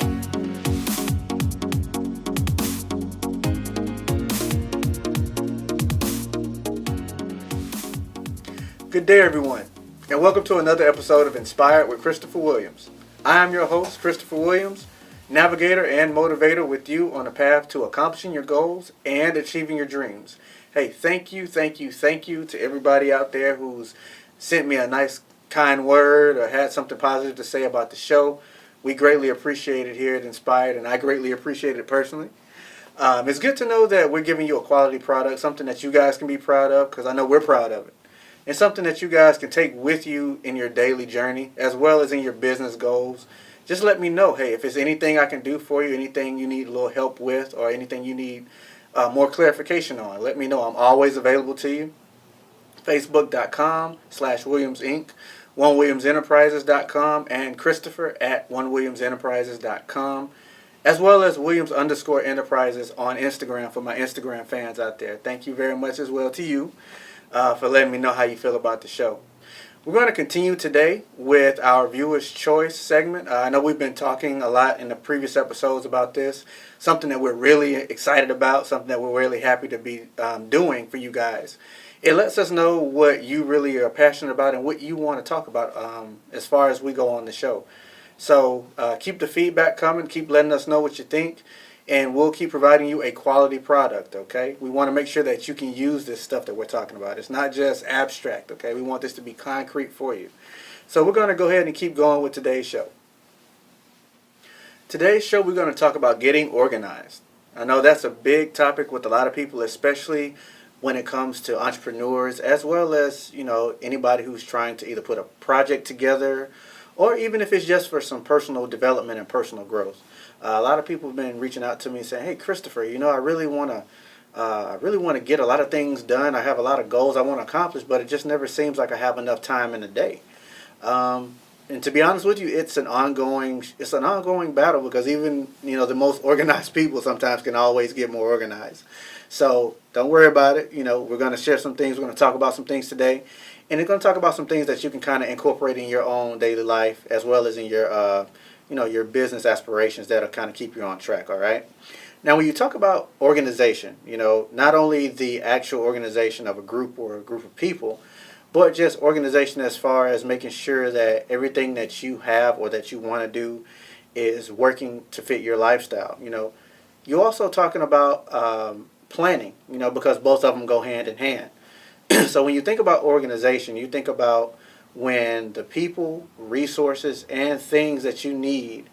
Good day, everyone, and welcome to another episode of Inspired with Christopher Williams. I am your host, Christopher Williams, navigator and motivator with you on the path to accomplishing your goals and achieving your dreams. Hey, thank you to everybody out there who's sent me a nice, kind word or had something positive to say about the show. We greatly appreciate it here at Inspired, and I greatly appreciate it personally. It's good to know that we're giving you a quality product, something that you guys can be proud of, because I know we're proud of it. And something that you guys can take with you in your daily journey as well as in your business goals. Just let me know, hey, if there's anything I can do for you, anything you need a little help with, or anything you need more clarification on, let me know. I'm always available to you. Facebook.com/Williams Inc., OneWilliamsEnterprises.com, and Christopher at OneWilliamsEnterprises.com, as well as Williams_Enterprises on Instagram for my Instagram fans out there. Thank you very much as well to you. For letting me know how you feel about the show. We're going to continue today with our Viewer's Choice segment. I know we've been talking a lot in the previous episodes about this, something that we're really excited about, something that we're really happy to be doing for you guys. It lets us know what you really are passionate about and what you want to talk about as far as we go on the show. So keep the feedback coming, keep letting us know what you think. And we'll keep providing you a quality product, okay? We want to make sure that you can use this stuff that we're talking about. It's not just abstract, okay? We want this to be concrete for you. So we're going to go ahead and keep going with today's show. Today's show, we're going to talk about getting organized. I know that's a big topic with a lot of people, especially when it comes to entrepreneurs, as well as, anybody who's trying to either put a project together or even if it's just for some personal development and personal growth. A lot of people have been reaching out to me saying, "Hey, Christopher, I really want to get a lot of things done. I have a lot of goals I want to accomplish, but it just never seems like I have enough time in a day." And to be honest with you, it's an ongoing battle because even the most organized people sometimes can always get more organized. So don't worry about it. We're going to share some things. We're going to talk about some things today, and we're going to talk about some things that you can kind of incorporate in your own daily life as well as in your your business aspirations that'll kind of keep you on track, all right? Now, when you talk about organization, not only the actual organization of a group or a group of people, but just organization as far as making sure that everything that you have or that you want to do is working to fit your lifestyle. You're also talking about planning, because both of them go hand in hand. So when you think about organization, you think about when the people, resources, and things that you need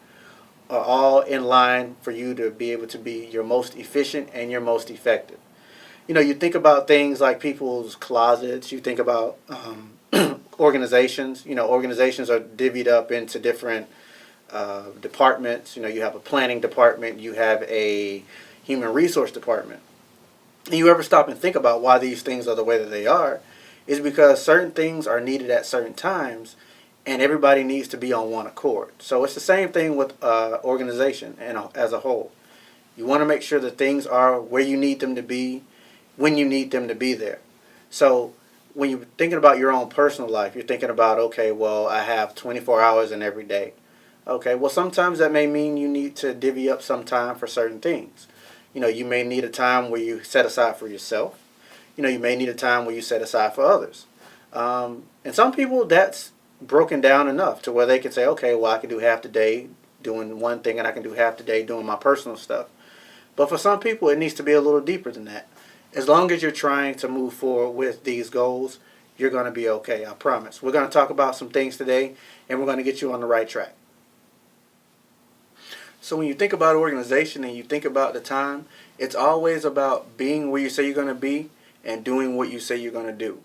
are all in line for you to be able to be your most efficient and your most effective. You think about things like people's closets. You think about organizations. Organizations are divvied up into different departments. You have a planning department. You have a human resource department. And you ever stop and think about why these things are the way that they are? Is because certain things are needed at certain times, and everybody needs to be on one accord. So it's the same thing with organization and as a whole. You want to make sure that things are where you need them to be, when you need them to be there. So when you're thinking about your own personal life, you're thinking about, okay, well, I have 24 hours in every day. Okay, well, sometimes that may mean you need to divvy up some time for certain things. You may need a time where you set aside for yourself. You may need a time where you set aside for others. And some people, that's broken down enough to where they can say, okay, well, I can do half the day doing one thing and I can do half the day doing my personal stuff. But for some people, it needs to be a little deeper than that. As long as you're trying to move forward with these goals, you're going to be okay, I promise. We're going to talk about some things today, and we're going to get you on the right track. So when you think about organization and you think about the time, it's always about being where you say you're going to be and doing what you say you're going to do.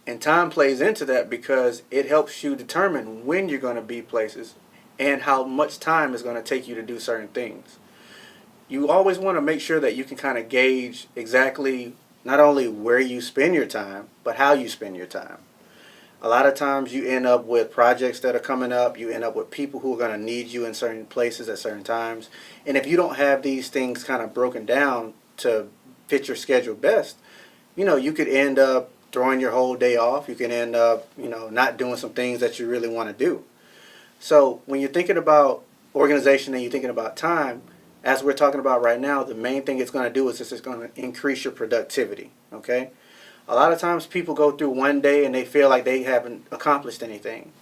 And time plays into that because it helps you determine when you're going to be places and how much time is going to take you to do certain things. You always want to make sure that you can kind of gauge exactly not only where you spend your time, but how you spend your time. A lot of times you end up with projects that are coming up. You end up with people who are going to need you in certain places at certain times. And if you don't have these things kind of broken down to fit your schedule best, you could end up throwing your whole day off. You can end up, not doing some things that you really want to do. So when you're thinking about organization and you're thinking about time, as we're talking about right now, the main thing it's going to do is it's going to increase your productivity. Okay? A lot of times people go through one day and they feel like they haven't accomplished anything.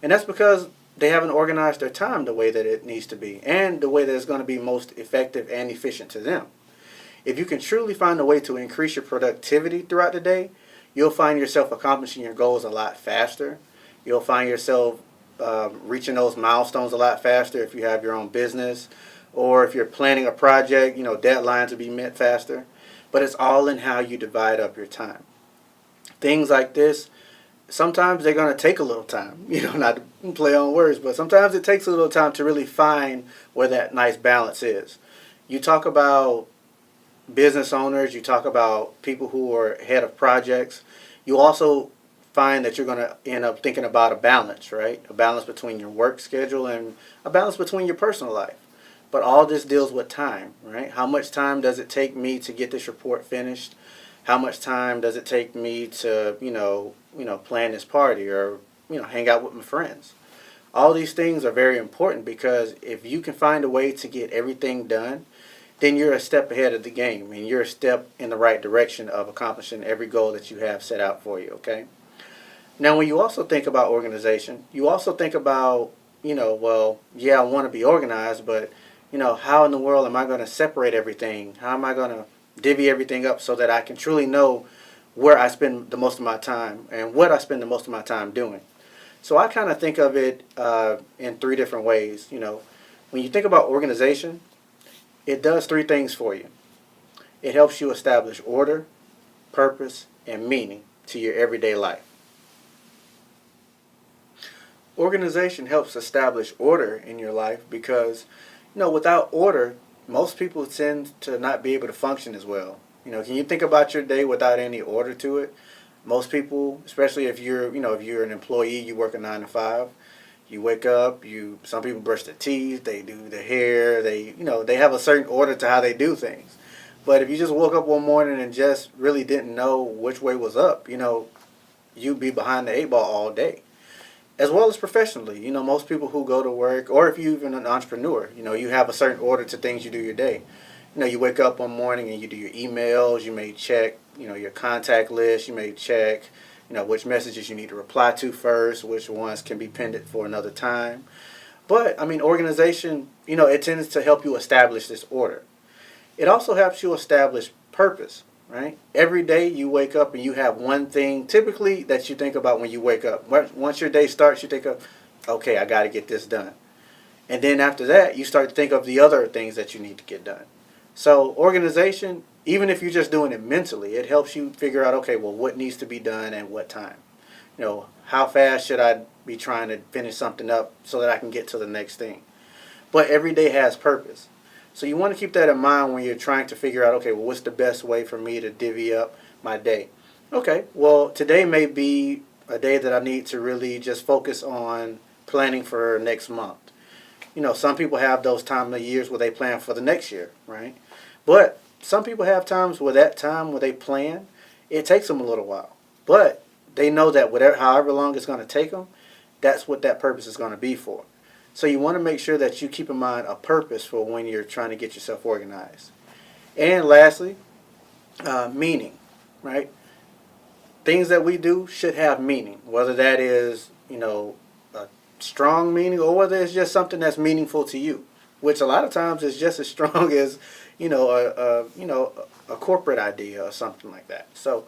And that's because they haven't organized their time the way that it needs to be and the way that it's going to be most effective and efficient to them. If you can truly find a way to increase your productivity throughout the day, you'll find yourself accomplishing your goals a lot faster. You'll find yourself reaching those milestones a lot faster if you have your own business, or if you're planning a project, deadlines will be met faster. But it's all in how you divide up your time. Things like this, sometimes they're going to take a little time, not to play on words, but sometimes it takes a little time to really find where that nice balance is. You talk about business owners, you talk about people who are head of projects, you also find that you're going to end up thinking about a balance, right? A balance between your work schedule and a balance between your personal life. But all this deals with time, right? How much time does it take me to get this report finished? How much time does it take me to, plan this party or, hang out with my friends? All these things are very important because if you can find a way to get everything done, then you're a step ahead of the game and you're a step in the right direction of accomplishing every goal that you have set out for you, okay? Now, when you also think about organization, you also think about, I want to be organized, but, how in the world am I going to separate everything? How am I going to divvy everything up so that I can truly know where I spend the most of my time and what I spend the most of my time doing? So I kind of think of it in three different ways. When you think about organization, it does three things for you. It helps you establish order, purpose, and meaning to your everyday life. Organization helps establish order in your life because, without order, most people tend to not be able to function as well. Can you think about your day without any order to it? Most people, especially if you're an employee, you work a 9 to 5. You wake up, some people brush their teeth, they do their hair, they have a certain order to how they do things. But if you just woke up one morning and just really didn't know which way was up, you'd be behind the 8 ball all day. As well as professionally, most people who go to work, or if you're even an entrepreneur, you have a certain order to things you do your day. You wake up one morning and you do your emails, you may check, your contact list, you may check which messages you need to reply to first, which ones can be pinned for another time. But, organization, it tends to help you establish this order. It also helps you establish purpose, right? Every day you wake up and you have one thing, typically, that you think about when you wake up. Once your day starts, you think of, okay, I got to get this done. And then after that, you start to think of the other things that you need to get done. So organization, even if you're just doing it mentally, it helps you figure out, okay, well, what needs to be done and what time? How fast should I be trying to finish something up so that I can get to the next thing? But every day has purpose. So you want to keep that in mind when you're trying to figure out, okay, well, what's the best way for me to divvy up my day? Okay, well, today may be a day that I need to really just focus on planning for next month. Some people have those time of years where they plan for the next year, right? But some people have times where that time where they plan, it takes them a little while. But they know that however long it's going to take them, that's what that purpose is going to be for. So you want to make sure that you keep in mind a purpose for when you're trying to get yourself organized. And lastly, meaning, right? Things that we do should have meaning, whether that is, a strong meaning or whether it's just something that's meaningful to you, which a lot of times is just as strong as, a corporate idea or something like that. So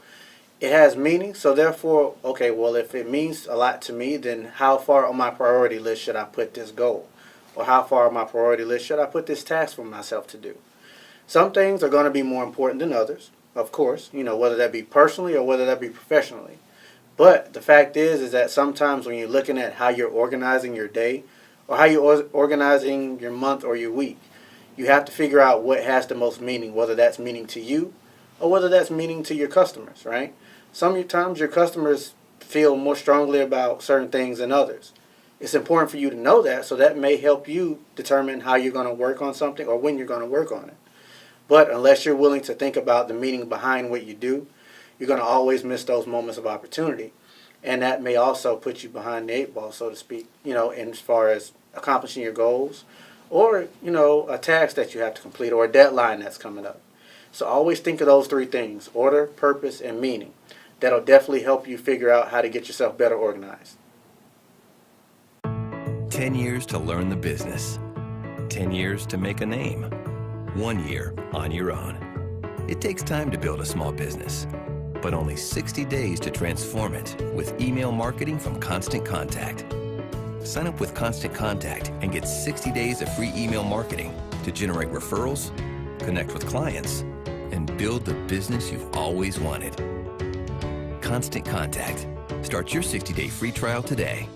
it has meaning. So therefore, okay, well, if it means a lot to me, then how far on my priority list should I put this goal? Or how far on my priority list should I put this task for myself to do? Some things are going to be more important than others, of course, whether that be personally or whether that be professionally. But the fact is that sometimes when you're looking at how you're organizing your day or how you're organizing your month or your week, you have to figure out what has the most meaning, whether that's meaning to you or whether that's meaning to your customers, right? Sometimes your customers feel more strongly about certain things than others. It's important for you to know that, so that may help you determine how you're going to work on something or when you're going to work on it. But unless you're willing to think about the meaning behind what you do, you're going to always miss those moments of opportunity. And that may also put you behind the 8 ball, so to speak, in as far as accomplishing your goals or, a task that you have to complete or a deadline that's coming up. So always think of those three things: order, purpose, and meaning. That'll definitely help you figure out how to get yourself better organized. 10 years to learn the business. 10 years to make a name. 1 year on your own. It takes time to build a small business, but only 60 days to transform it with email marketing from Constant Contact. Sign up with Constant Contact and get 60 days of free email marketing to generate referrals, connect with clients, and build the business you've always wanted. Constant Contact. Start your 60-day free trial today.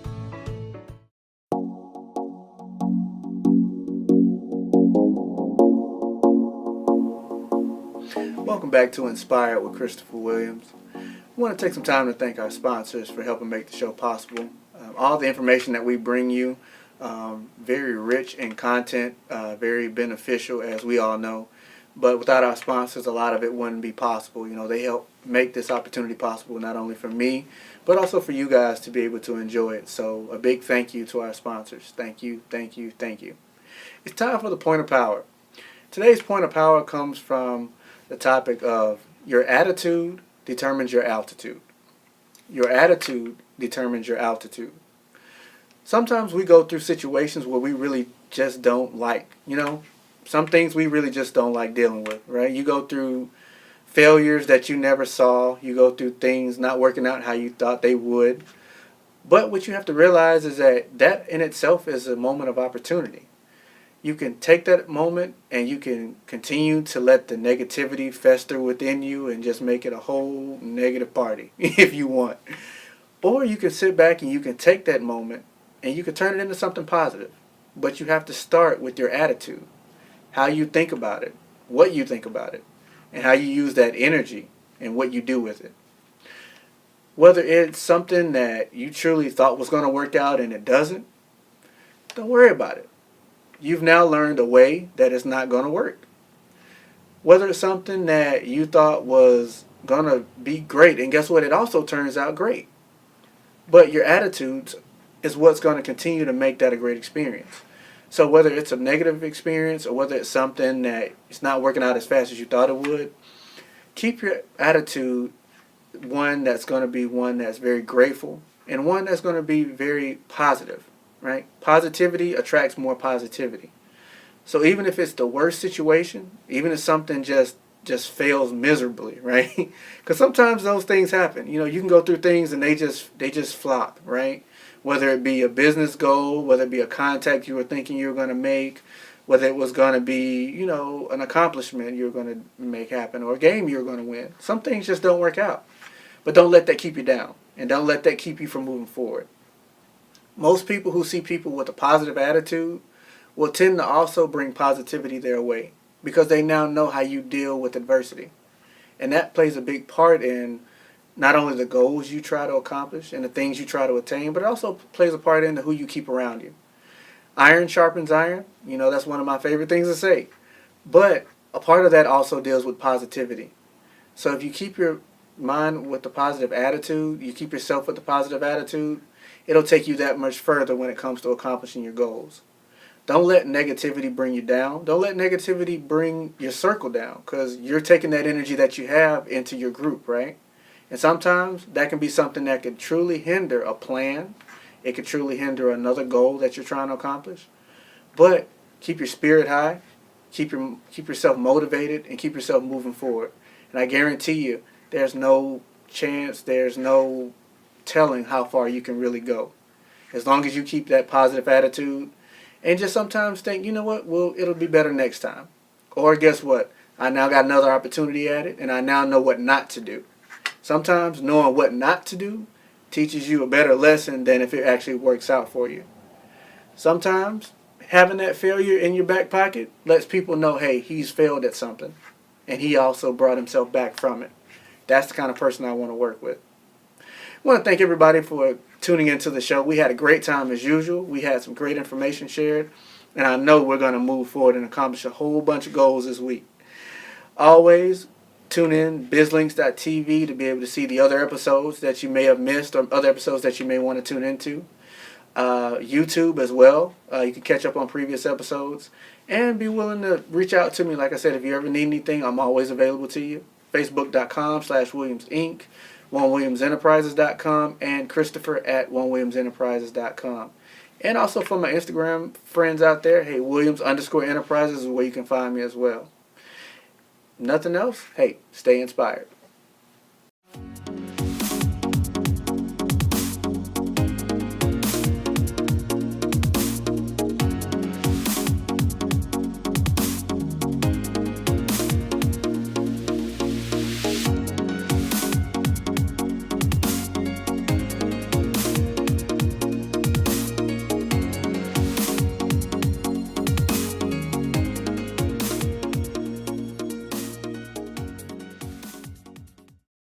Welcome back to Inspired with Christopher Williams. We want to take some time to thank our sponsors for helping make the show possible. All the information that we bring you, very rich in content, very beneficial, as we all know. But without our sponsors, a lot of it wouldn't be possible. They help make this opportunity possible, not only for me, but also for you guys to be able to enjoy it. So a big thank you to our sponsors. Thank you, thank you, thank you. It's time for the point of power. Today's point of power comes from the topic of your attitude determines your altitude. Your attitude determines your altitude. Sometimes we go through situations where we really just don't like, some things we really just don't like dealing with, right? You go through failures that you never saw. You go through things not working out how you thought they would. But what you have to realize is that in itself is a moment of opportunity. You can take that moment and you can continue to let the negativity fester within you and just make it a whole negative party if you want. Or you can sit back and you can take that moment and you can turn it into something positive. But you have to start with your attitude, how you think about it, what you think about it, and how you use that energy and what you do with it. Whether it's something that you truly thought was going to work out and it doesn't, don't worry about it. You've now learned a way that it's not going to work. Whether it's something that you thought was going to be great, and guess what? It also turns out great. But your attitudes is what's going to continue to make that a great experience. So whether it's a negative experience or whether it's something that it's not working out as fast as you thought it would, keep your attitude one that's going to be one that's very grateful and one that's going to be very positive, right? Positivity attracts more positivity. So even if it's the worst situation, even if something just fails miserably, right? Because sometimes those things happen. You can go through things and they just flop, right? Whether it be a business goal, whether it be a contact you were thinking you were going to make, whether it was going to be, an accomplishment you were going to make happen or a game you were going to win. Some things just don't work out. But don't let that keep you down, and don't let that keep you from moving forward. Most people who see people with a positive attitude will tend to also bring positivity their way because they now know how you deal with adversity. And that plays a big part in not only the goals you try to accomplish and the things you try to attain, but it also plays a part in who you keep around you. Iron sharpens iron. That's one of my favorite things to say. But a part of that also deals with positivity. So if you keep your mind with the positive attitude, you keep yourself with the positive attitude, it'll take you that much further when it comes to accomplishing your goals. Don't let negativity bring you down. Don't let negativity bring your circle down because you're taking that energy that you have into your group, right? And sometimes that can be something that could truly hinder a plan. It could truly hinder another goal that you're trying to accomplish. But keep your spirit high, keep yourself motivated, and keep yourself moving forward. And I guarantee you, there's no chance, there's no telling how far you can really go. As long as you keep that positive attitude and just sometimes think, you know what, well, it'll be better next time. Or guess what, I now got another opportunity at it and I now know what not to do. Sometimes knowing what not to do teaches you a better lesson than if it actually works out for you. Sometimes having that failure in your back pocket lets people know, hey, he's failed at something and he also brought himself back from it. That's the kind of person I want to work with. I want to thank everybody for tuning into the show. We had a great time as usual. We had some great information shared, and I know we're going to move forward and accomplish a whole bunch of goals this week. Always tune in bizlinks.tv to be able to see the other episodes that you may have missed or other episodes that you may want to tune into. YouTube as well. You can catch up on previous episodes and be willing to reach out to me. Like I said, if you ever need anything, I'm always available to you. Facebook.com/Williams Inc., OneWilliamsEnterprises.com, and Christopher at OneWilliamsEnterprises.com. And also for my Instagram friends out there, hey, Williams_Enterprises is where you can find me as well. Nothing else? Hey, stay inspired.